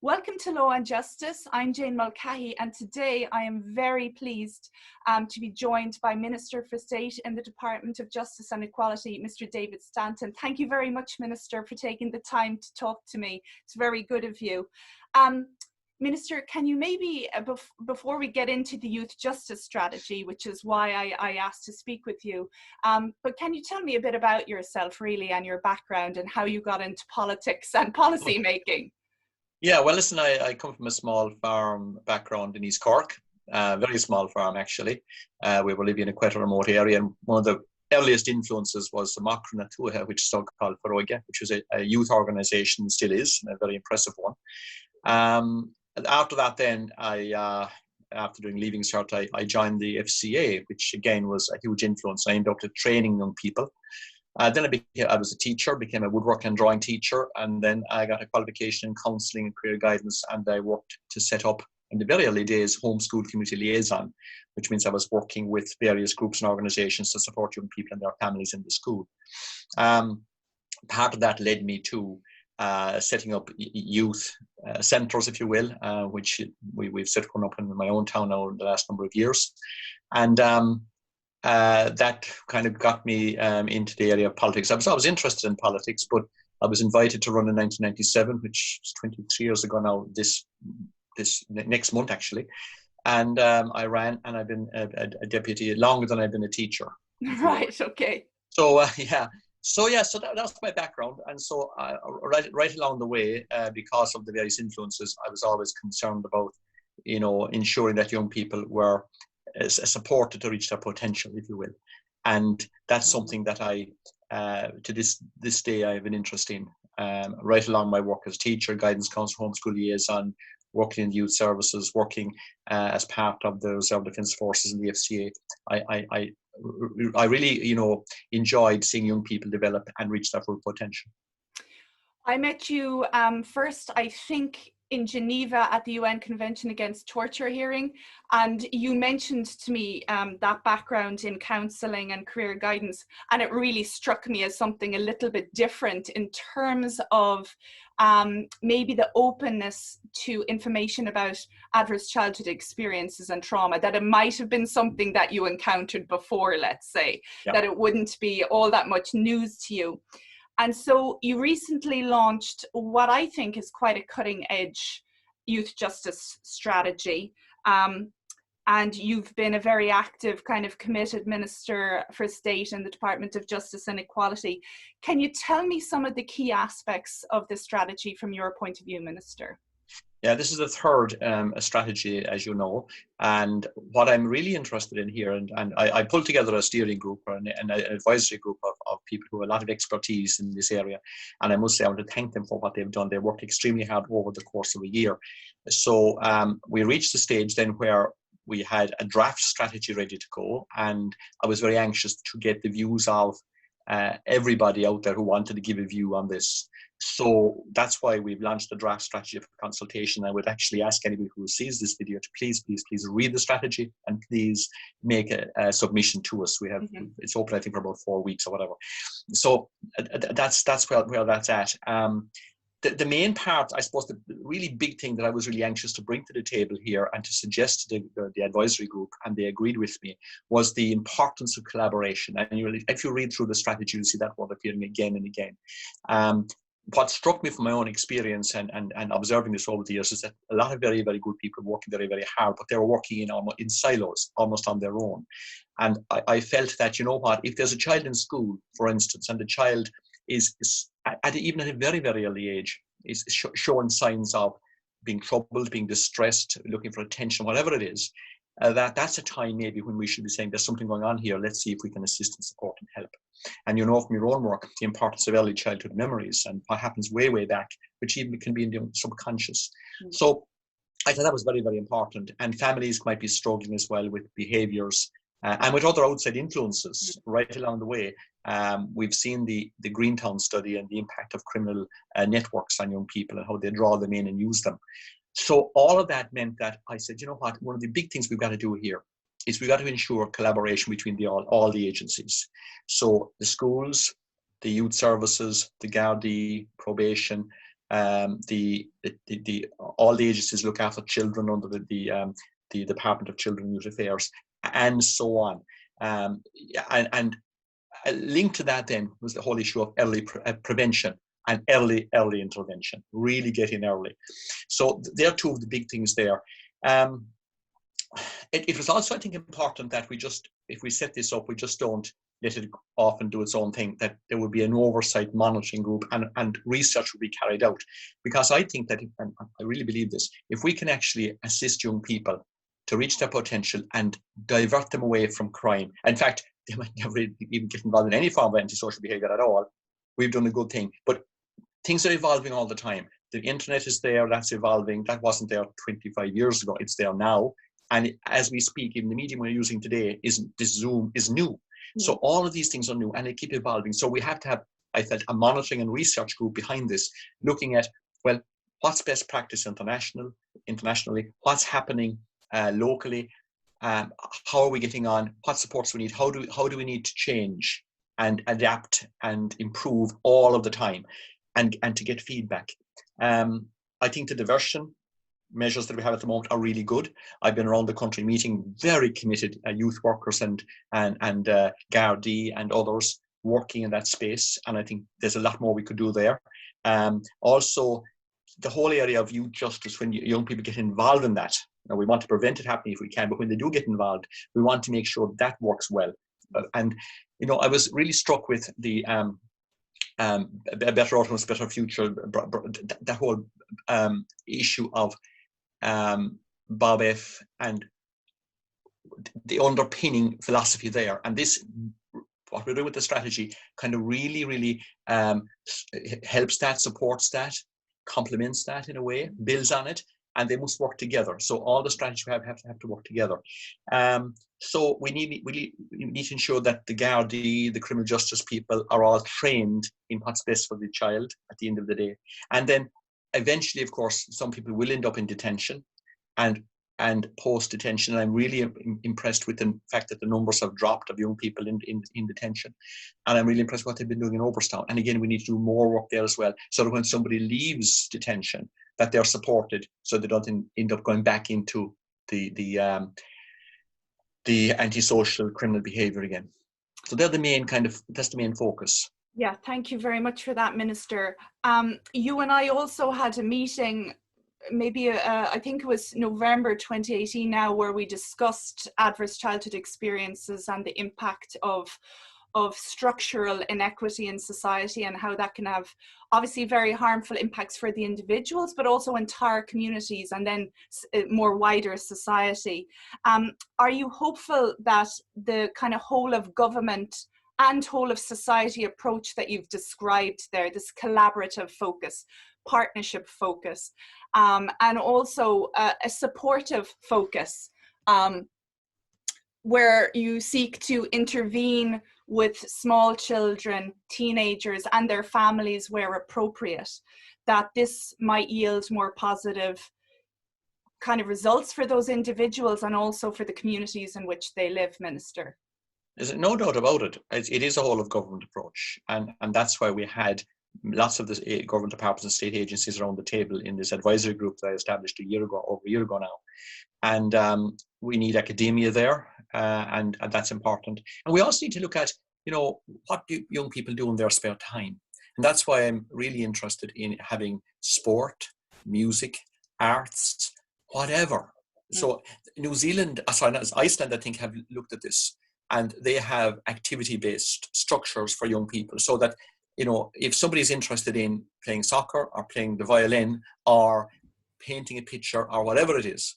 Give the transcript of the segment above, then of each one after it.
Welcome to Law and Justice. I'm Jane Mulcahy, and today I am very pleased to be joined by Minister for State in the Department of Justice and Equality, Mr. David Stanton. Thank you very much, Minister, for taking the time to talk to me. It's very good of you. Minister, can you maybe, before we get into the youth justice strategy, which is why I asked to speak with you, but can you tell me a bit about yourself really and your background and how you got into politics and policy making? Yeah, well, listen, I come from a small farm background in East Cork, very small farm actually. We were living in quite a remote area, and one of the earliest influences was the Macra Tuatha, which is still called Faroiga, which is a youth organisation, still is, and a very impressive one. And after that then, after doing Leaving Cert, I joined the FCA, which again was a huge influence. I ended up training young people. Then I was a teacher, became a woodworking and drawing teacher, and then I got a qualification in counselling and career guidance, and I worked to set up, in the very early days, homeschool community liaison, which means I was working with various groups and organisations to support young people and their families in the school. Part of that led me to setting up youth centres, if you will, which we've set one up in my own town now in the last number of years. And that kind of got me into the area of politics. I was always interested in politics, but I was invited to run in 1997, which is 23 years ago now, this next month actually. And I ran, and I've been a deputy longer than I've been a teacher. Right, okay. So So that's my background. And so right along the way, because of the various influences, I was always concerned about, ensuring that young people were supported to reach their potential, if you will. And that's something that I, to this day, I have an interest in. Right along my work as teacher, guidance counsellor, homeschool liaison, working in youth services, working as part of the Reserve Defence Forces in the FCA. I really, enjoyed seeing young people develop and reach their full potential. I met you first, I think, in Geneva at the UN Convention Against Torture hearing, and you mentioned to me that background in counselling and career guidance, and it really struck me as something a little bit different in terms of maybe the openness to information about adverse childhood experiences and trauma, that it might have been something that you encountered before, let's say, that it wouldn't be all that much news to you. And so you recently launched what I think is quite a cutting edge youth justice strategy. And you've been a very active, kind of committed Minister for State in the Department of Justice and Equality. Can you tell me some of the key aspects of this strategy from your point of view, Minister? Yeah, this is the third strategy, as you know, and what I'm really interested in here, and I pulled together a steering group and an advisory group of people who have a lot of expertise in this area, and I must say I want to thank them for what they've done. They worked extremely hard over the course of a year. So we reached the stage then where we had a draft strategy ready to go, and I was very anxious to get the views of everybody out there who wanted to give a view on this. So that's why we've launched the draft strategy for consultation. I would actually ask anybody who sees this video to please read the strategy and please make a submission to us. We have it's open, I think, for about 4 weeks or whatever. So that's where that's at. The main part, I suppose, the really big thing that I was really anxious to bring to the table here and to suggest to the advisory group, and they agreed with me, was the importance of collaboration. And if you read through the strategy, you'll see that word appearing again and again. What struck me from my own experience and observing this over the years is that a lot of very, very good people working very, very hard, but they were working in silos, almost on their own. And I felt that, if there's a child in school, for instance, and the child is even at a very, very early age, is showing signs of being troubled, being distressed, looking for attention, whatever it is, that's a time maybe when we should be saying there's something going on here. Let's see if we can assist and support and help. And from your own work, the importance of early childhood memories and what happens way, way back, which even can be in the subconscious. So I thought that was very, very important. And families might be struggling as well with behaviours and with other outside influences right along the way. We've seen the Greentown study and the impact of criminal networks on young people and how they draw them in and use them. So all of that meant that I said, one of the big things we've got to do here is we've got to ensure collaboration between all the agencies. So the schools, the youth services, the Gardaí, probation, the all the agencies look after children under the Department of Children and Youth Affairs, and so on. And linked to that then was the whole issue of early prevention and early intervention, really getting early. So there are two of the big things there. It was also, I think, important that if we set this up, we just don't let it off and do its own thing, that there would be an oversight monitoring group and research would be carried out. Because I think that, and I really believe this, if we can actually assist young people to reach their potential and divert them away from crime, in fact, they might never even get involved in any form of antisocial behaviour at all, we've done a good thing. But things are evolving all the time. The internet is there, that's evolving. That wasn't there 25 years ago, it's there now. And as we speak, even the medium we're using today, this Zoom is new. So all of these things are new and they keep evolving. So we have to have, I felt, a monitoring and research group behind this, looking at, well, what's best practice internationally, what's happening locally, how are we getting on, what supports we need, how do we need to change and adapt and improve all of the time, and to get feedback. I think the diversion measures that we have at the moment are really good. I've been around the country meeting very committed youth workers and Gardaí and others working in that space, and I think there's a lot more we could do there. Also, the whole area of youth justice, when young people get involved in that, we want to prevent it happening if we can, but when they do get involved, we want to make sure that works well. And I was really struck with the a better outcomes, better future, that whole issue of Bob F. and the underpinning philosophy there. And this, what we're doing with the strategy, kind of really helps that, supports that, complements that in a way, builds on it, and they must work together. So all the strategies we have to work together. So we need to ensure that the Gardaí, the criminal justice people, are all trained in what's best for the child at the end of the day. And then eventually, of course, some people will end up in detention and post-detention. And I'm really impressed with the fact that the numbers have dropped of young people in detention. And I'm really impressed with what they've been doing in Oberstown. And again, we need to do more work there as well, so that when somebody leaves detention, that they're supported, so they don't end up going back into the antisocial criminal behaviour again. So they're the main that's the main focus. Yeah, thank you very much for that, Minister. You and I also had a meeting, maybe I think it was November 2018 now, where we discussed adverse childhood experiences and the impact of structural inequity in society, and how that can have obviously very harmful impacts for the individuals, but also entire communities and then more wider society. Are you hopeful that the kind of whole of government and whole of society approach that you've described there, this collaborative focus, partnership focus, and also a supportive focus, where you seek to intervene with small children, teenagers and their families where appropriate, that this might yield more positive kind of results for those individuals and also for the communities in which they live, Minister? There's no doubt about it. It is a whole of government approach, and that's why we had lots of the government departments and state agencies around the table in this advisory group that I established over a year ago now. And we need academia there, and that's important. And we also need to look at, what do young people do in their spare time? And that's why I'm really interested in having sport, music, arts, whatever. So Iceland, I think, have looked at this, and they have activity-based structures for young people, so that, if somebody's interested in playing soccer or playing the violin or painting a picture or whatever it is,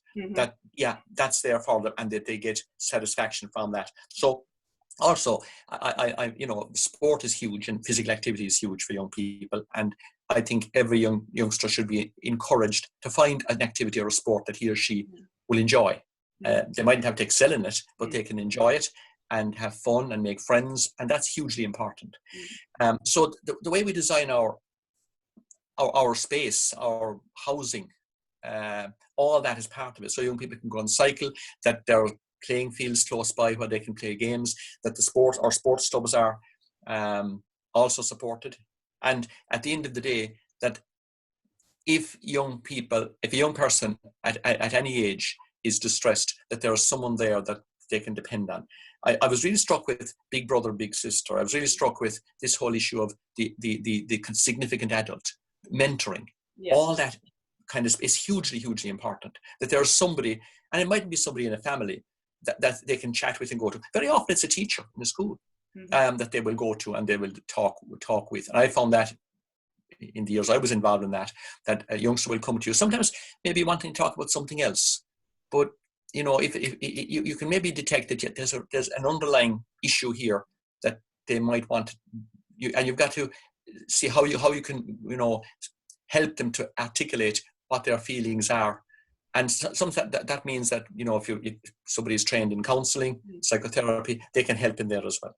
that's there for them, and that they get satisfaction from that. So also, I sport is huge, and physical activity is huge for young people, and I think every youngster should be encouraged to find an activity or a sport that he or she will enjoy. They mightn't have to excel in it, but they can enjoy it and have fun and make friends, and that's hugely important. So the way we design our space, our housing, all that is part of it. So young people can go and cycle, that there are playing fields close by where they can play games, that our sports clubs are also supported. And at the end of the day, that if a young person at any age is distressed, that there is someone there that they can depend on. I was really struck with Big Brother, Big Sister. I was really struck with this whole issue of the significant adult, mentoring. Yes. All that kind of is hugely, hugely important. That there's somebody, and it might be somebody in a family that they can chat with and go to. Very often it's a teacher in the school that they will go to and they will talk with. And I found that in the years I was involved in that a youngster will come to you, sometimes maybe wanting to talk about something else. But you know, if you can maybe detect that there's an underlying issue here that they might want you, and you've got to see how you can, you know, help them to articulate what their feelings are. And sometimes that means that, you know, if somebody is trained in counselling, psychotherapy, they can help in there as well.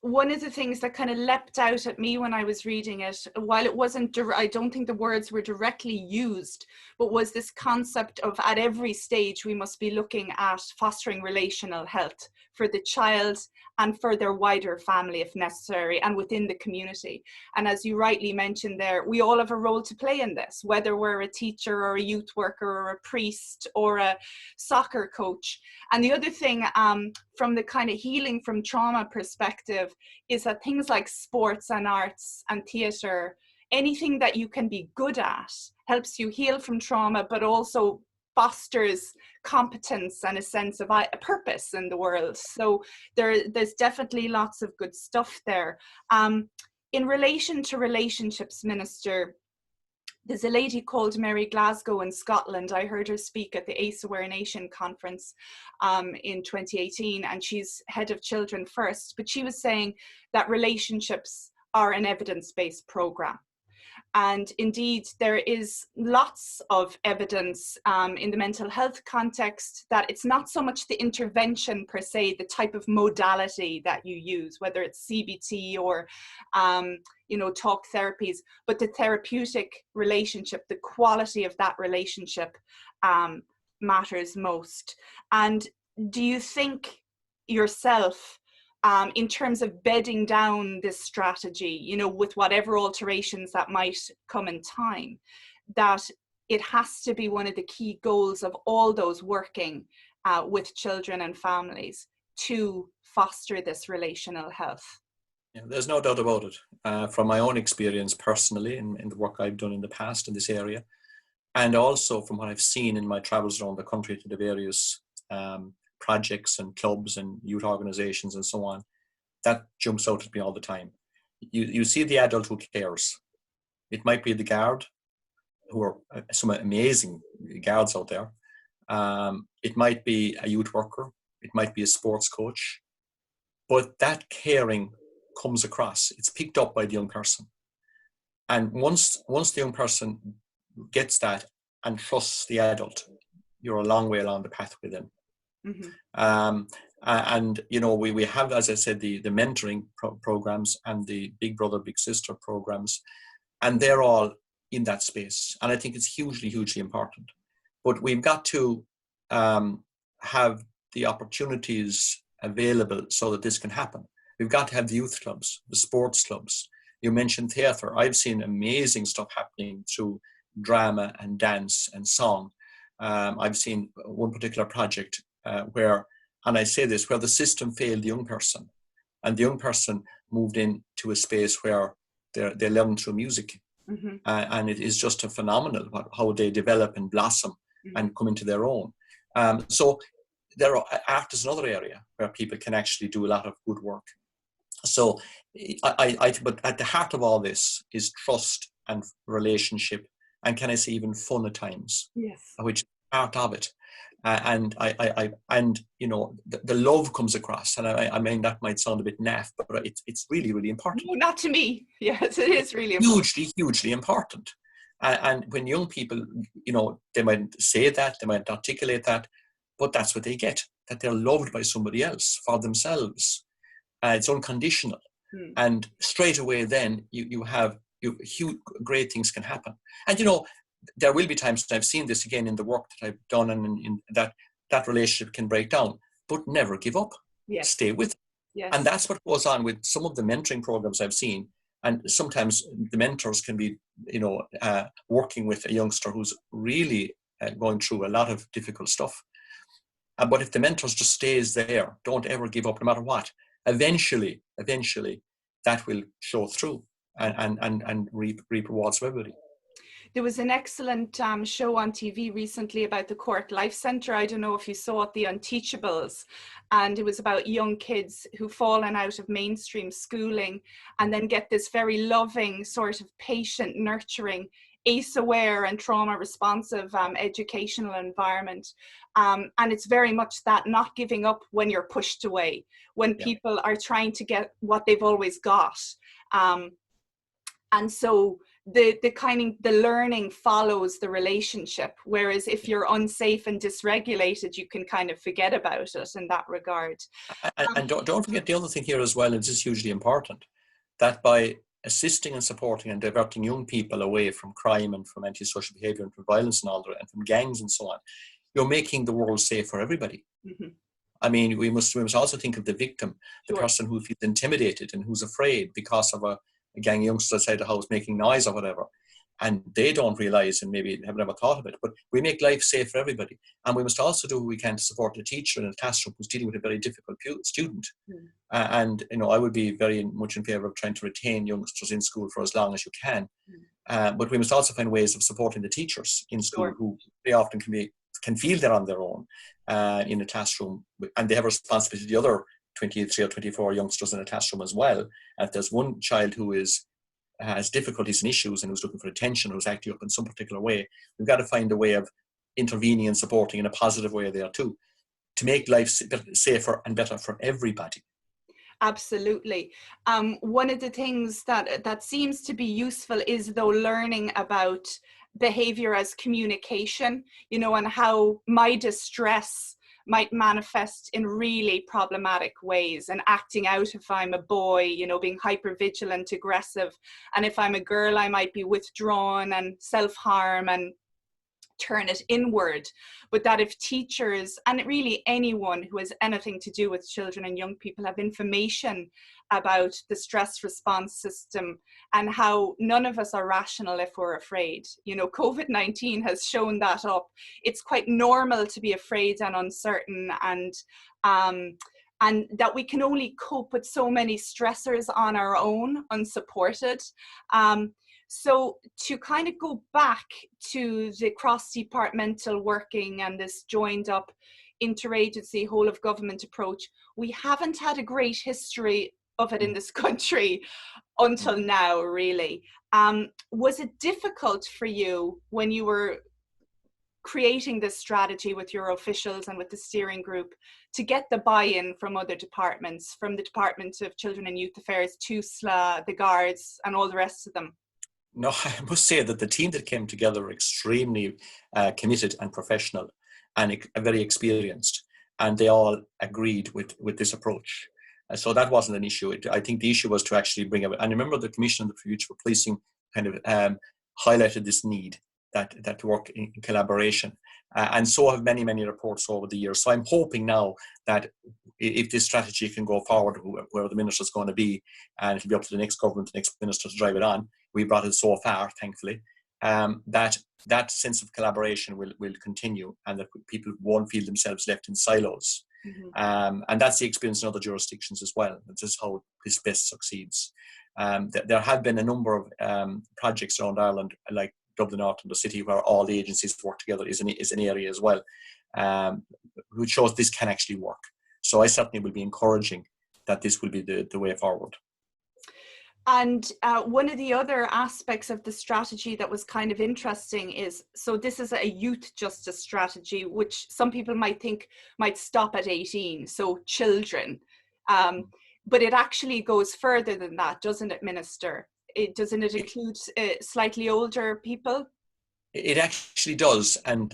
One of the things that kind of leapt out at me when I was reading it, while it wasn't, I don't think the words were directly used, but was this concept of at every stage we must be looking at fostering relational health for the child and for their wider family if necessary, and within the community. And as you rightly mentioned there, we all have a role to play in this, whether we're a teacher or a youth worker or a priest or a soccer coach. And the other thing, from the kind of healing from trauma perspective, is that things like sports and arts and theatre, anything that you can be good at helps you heal from trauma, but also fosters competence and a sense of a purpose in the world. So there's definitely lots of good stuff there. In relation to relationships, Minister, there's a lady called Mary Glasgow in Scotland. I heard her speak at the ACE Aware Nation conference in 2018, and she's head of Children First. But she was saying that relationships are an evidence-based program. And indeed, there is lots of evidence in the mental health context that it's not so much the intervention per se, the type of modality that you use, whether it's CBT or you know, talk therapies, but the therapeutic relationship, the quality of that relationship matters most. And do you think yourself, in terms of bedding down this strategy, you know, with whatever alterations that might come in time, that it has to be one of the key goals of all those working with children and families to foster this relational health? Yeah, there's no doubt about it. From my own experience personally in the work I've done in the past in this area, and also from what I've seen in my travels around the country to the various projects and clubs and youth organizations and so on, that jumps out at me all the time. You see the adult who cares. It might be the guard, who are some amazing guards out there. It might be a youth worker. It might be a sports coach. But that caring comes across. It's picked up by the young person. And once the young person gets that and trusts the adult, you're a long way along the path with them. And you know, we have, as I said, the mentoring programs and the Big Brother, Big Sister programs, and they're all in that space. And I think it's hugely, hugely important. But we've got to have the opportunities available so that this can happen. We've got to have the youth clubs, the sports clubs. You mentioned theatre. I've seen amazing stuff happening through drama and dance and song. I've seen one particular project where, and I say this, where the system failed the young person, and the young person moved into a space where they learn through music. And it is just a phenomenal how they develop and blossom and come into their own. So art is another area where people can actually do a lot of good work. So but at the heart of all this is trust and relationship, and can I say even fun at times, yes, which is part of it. And you know, the love comes across, and I mean, that might sound a bit naff, but it's really, really important. No, not to me. Yes, it is really important. Hugely important. And when young people, you know, they might say that, they might articulate that, but that's what they get, that they're loved by somebody else for themselves. It's unconditional. And straight away then you have huge, great things can happen. And you know, there will be times that I've seen this again in the work that I've done, and in that relationship can break down, but never give up. Yes. Stay with it. Yes. And that's what goes on with some of the mentoring programs I've seen. And sometimes the mentors can be, working with a youngster who's really going through a lot of difficult stuff. But if the mentors just stays there, don't ever give up no matter what, eventually that will show through and reap rewards for everybody. There was an excellent show on TV recently about the Cork Life Centre. I don't know if you saw it, The Unteachables. And it was about young kids who've fallen out of mainstream schooling and then get this very loving, sort of patient, nurturing, ACE-aware and trauma-responsive educational environment. And it's very much that not giving up when you're pushed away, when people are trying to get what they've always got. And so the learning follows the relationship, whereas if you're unsafe and dysregulated, you can kind of forget about it in that regard. And don't forget the other thing here as well, and this is hugely important, that by assisting and supporting and diverting young people away from crime and from antisocial behaviour and from violence and all that, and from gangs and so on, you're making the world safe for everybody. Mm-hmm. I mean, we must also think of the victim, the person who feels intimidated and who's afraid because of a gang youngster outside the house making noise or whatever, and they don't realise and maybe have never thought of it. But we make life safe for everybody, and we must also do what we can to support the teacher in a classroom who's dealing with a very difficult student. And I would be very much in favour of trying to retain youngsters in school for as long as you can. But we must also find ways of supporting the teachers in school who very often can feel they're on their own in a classroom, and they have a responsibility to the other 23 or 24 youngsters in a classroom as well. And if there's one child who has difficulties and issues and who's looking for attention, who's acting up in some particular way, we've got to find a way of intervening and supporting in a positive way there too, to make life safer and better for everybody. Absolutely. One of the things that seems to be useful is, though, learning about behavior as communication, and how my distress might manifest in really problematic ways, and acting out if I'm a boy, being hypervigilant, aggressive. And if I'm a girl, I might be withdrawn and self-harm and turn it inward. But that if teachers, and really anyone who has anything to do with children and young people, have information about the stress response system and how none of us are rational if we're afraid. COVID-19 has shown that up. It's quite normal to be afraid and uncertain, and that we can only cope with so many stressors on our own, unsupported. So to kind of go back to the cross-departmental working and this joined up interagency whole of government approach, we haven't had a great history of it in this country until now, really. Was it difficult for you when you were creating this strategy with your officials and with the steering group to get the buy-in from other departments, from the Department of Children and Youth Affairs, TUSLA, the Guards, and all the rest of them? No, I must say that the team that came together were extremely committed and professional and very experienced, and they all agreed with this approach. So that wasn't an issue. I think the issue was to actually bring it. And remember, the Commission on the Future for Policing kind of highlighted this need that work in collaboration. And so have many, many reports over the years. So I'm hoping now that if this strategy can go forward, where the minister is going to be, and it'll be up to the next government, the next minister to drive it on. We brought it so far, thankfully, that sense of collaboration will continue, and that people won't feel themselves left in silos. Mm-hmm. And that's the experience in other jurisdictions as well. This is how this best succeeds. There have been a number of projects around Ireland, like Dublin North and the City, where all the agencies work together is an area as well, which shows this can actually work. So I certainly will be encouraging that this will be the way forward. And one of the other aspects of the strategy that was kind of interesting is, so this is a youth justice strategy, which some people might think might stop at 18, so children. But it actually goes further than that, doesn't it, Minister? Doesn't it include slightly older people? It actually does. And,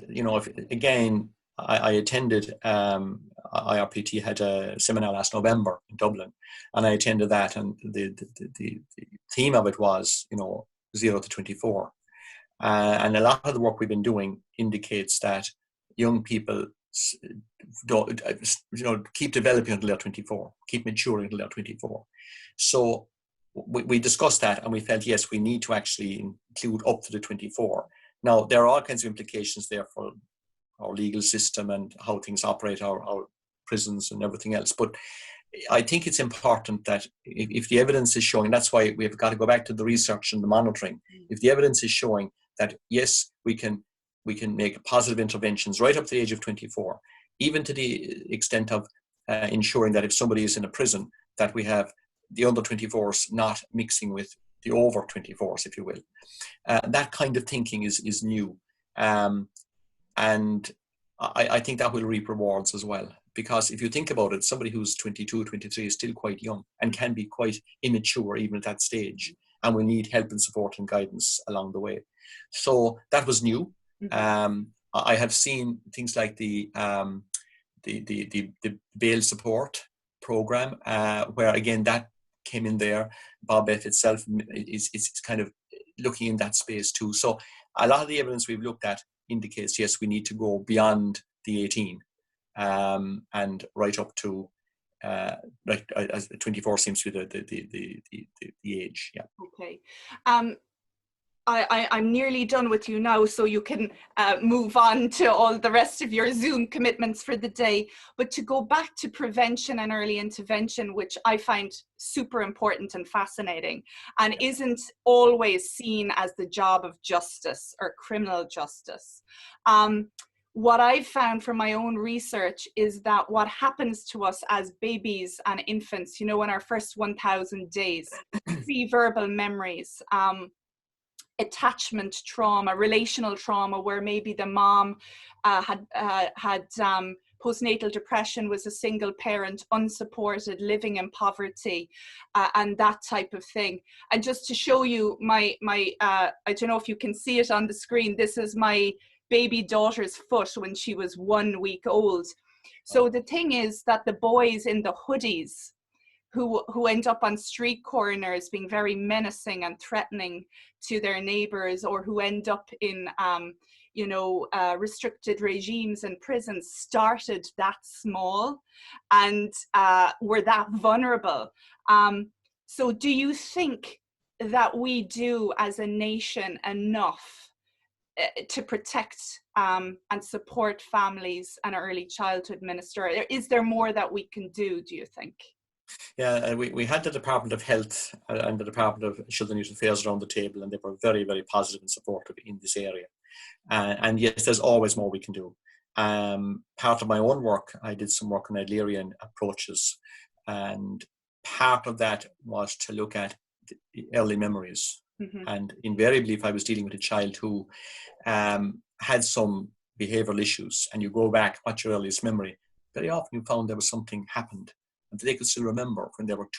again, I attended, IRPT had a seminar last November in Dublin, and I attended that, and the theme of it was, 0 to 24. And a lot of the work we've been doing indicates that young people don't, keep developing until they're 24, keep maturing until they're 24. So we discussed that, and we felt, yes, we need to actually include up to the 24. Now, there are all kinds of implications there for our legal system and how things operate, our prisons and everything else. But I think it's important that if the evidence is showing, that's why we've got to go back to the research and the monitoring. If the evidence is showing that, yes, we can make positive interventions right up to the age of 24, even to the extent of ensuring that if somebody is in a prison, that we have the under 24s not mixing with the over 24s, if you will. That kind of thinking is new. And I think that will reap rewards as well. Because if you think about it, somebody who's 22, 23 is still quite young and can be quite immature even at that stage, and will need help and support and guidance along the way. So that was new. I have seen things like the bail support program, where again that came in there. Bob F itself is kind of looking in that space too. So a lot of the evidence we've looked at indicates, yes, we need to go beyond the 18, and right up to like as 24 seems to be the age. Yeah. Okay. I'm nearly done with you now, so you can move on to all the rest of your Zoom commitments for the day. But to go back to prevention and early intervention, which I find super important and fascinating, and isn't always seen as the job of justice or criminal justice. What I've found from my own research is that what happens to us as babies and infants, you know, in our first 1,000 days, pre-verbal memories, attachment trauma, relational trauma, where maybe the mom had postnatal depression, was a single parent, unsupported, living in poverty, and that type of thing. And just to show you my I don't know if you can see it on the screen, this is my baby daughter's foot when she was 1 week old. So the thing is that the boys in the hoodies who end up on street corners being very menacing and threatening to their neighbors, or who end up in restricted regimes and prisons, started that small and were that vulnerable. So do you think that we do as a nation enough to protect and support families and early childhood minister? Is there more that we can do you think? Yeah, we had the Department of Health and the Department of Children and Youth Affairs around the table, and they were very, very positive and supportive in this area. And yes, there's always more we can do. Part of my own work, I did some work on Adlerian approaches, and part of that was to look at the early memories. And invariably, if I was dealing with a child who had some behavioural issues, and you go back, what's your earliest memory? Very often you found there was something happened and they could still remember when they were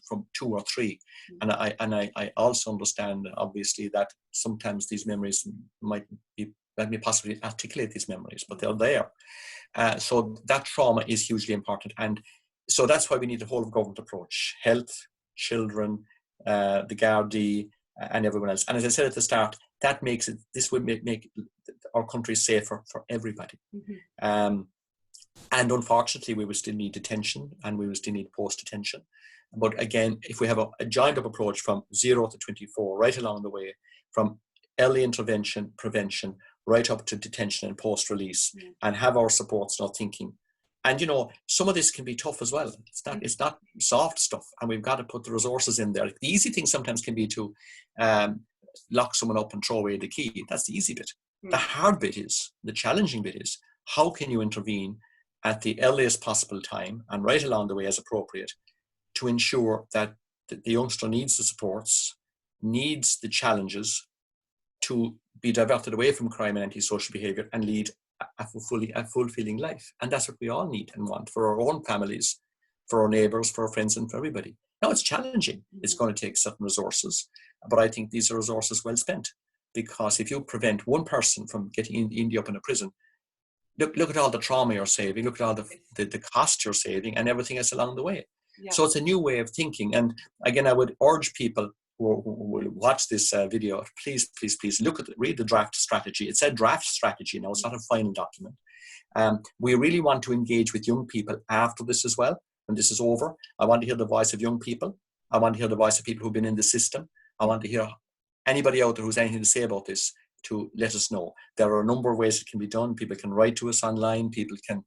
from 2 or 3. And I also understand, obviously, that sometimes these memories might be, let me possibly articulate these memories, but they're there. So that trauma is hugely important. And so that's why we need the whole of government approach: health, children, the Gardaí, and everyone else. And as I said at the start, that makes it, this would make our country safer for everybody. And unfortunately, we will still need detention, and we will still need post-detention. But again, if we have a joined-up approach from 0 to 24, right along the way, from early intervention, prevention, right up to detention and post-release, and have our supports not thinking. And, you know, some of this can be tough as well. It's not soft stuff, and we've got to put the resources in there. The easy thing sometimes can be to lock someone up and throw away the key. That's the easy bit. The hard bit is, the challenging bit is, how can you intervene at the earliest possible time and right along the way as appropriate to ensure that the youngster needs the supports, needs the challenges to be diverted away from crime and antisocial behaviour and lead a fulfilling life. And that's what we all need and want for our own families, for our neighbours, for our friends, and for everybody. Now, it's challenging. It's going to take certain resources, but I think these are resources well spent, because if you prevent one person from ending up in a prison, look at all the trauma you're saving, look at all the cost you're saving, and everything else along the way. Yeah. So it's a new way of thinking. And again, I would urge people who will watch this video, please read the draft strategy. It's a draft strategy now, it's not a final document. We really want to engage with young people after this as well. When this is over, I want to hear the voice of young people. I want to hear the voice of people who've been in the system. I want to hear anybody out there who's anything to say about this to let us know. There are a number of ways it can be done. People can write to us online. People can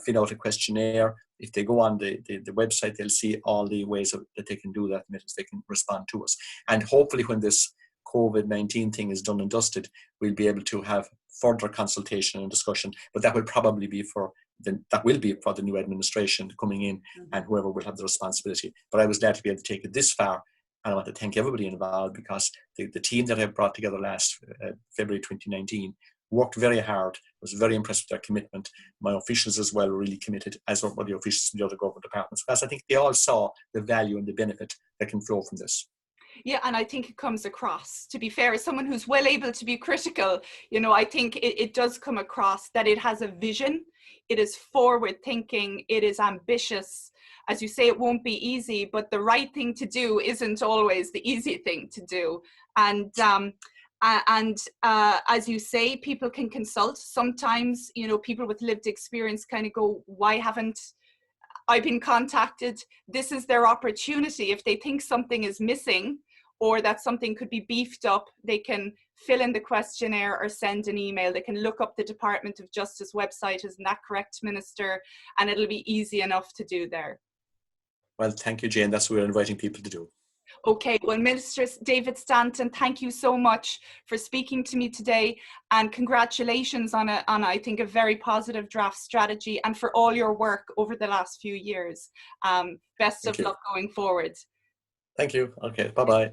fill out a questionnaire. If they go on the website, they'll see all the ways that they can do that, and they can respond to us. And hopefully when this COVID-19 thing is done and dusted, we'll be able to have further consultation and discussion, but that will probably be for the new administration coming in, and whoever will have the responsibility. But I was glad to be able to take it this far, and I want to thank everybody involved, because the team that I brought together last February 2019 worked very hard. I was very impressed with their commitment. My officials as well were really committed, as were the officials from the other government departments, because I think they all saw the value and the benefit that can flow from this. Yeah, and I think it comes across, to be fair, as someone who's well able to be critical, you know, I think it does come across that it has a vision, it is forward thinking, it is ambitious. As you say, it won't be easy, but the right thing to do isn't always the easy thing to do. And as you say, people can consult. Sometimes, you know, people with lived experience kind of go, why haven't I been contacted? This is their opportunity. If they think something is missing, or that something could be beefed up, they can fill in the questionnaire or send an email. They can look up the Department of Justice website, isn't that correct, Minister? And it'll be easy enough to do there. Well, thank you, Jane. That's what we're inviting people to do. Okay, well, Minister David Stanton, thank you so much for speaking to me today, and congratulations on I think, a very positive draft strategy, and for all your work over the last few years. Best of luck going forward. Thank you. Okay, bye-bye.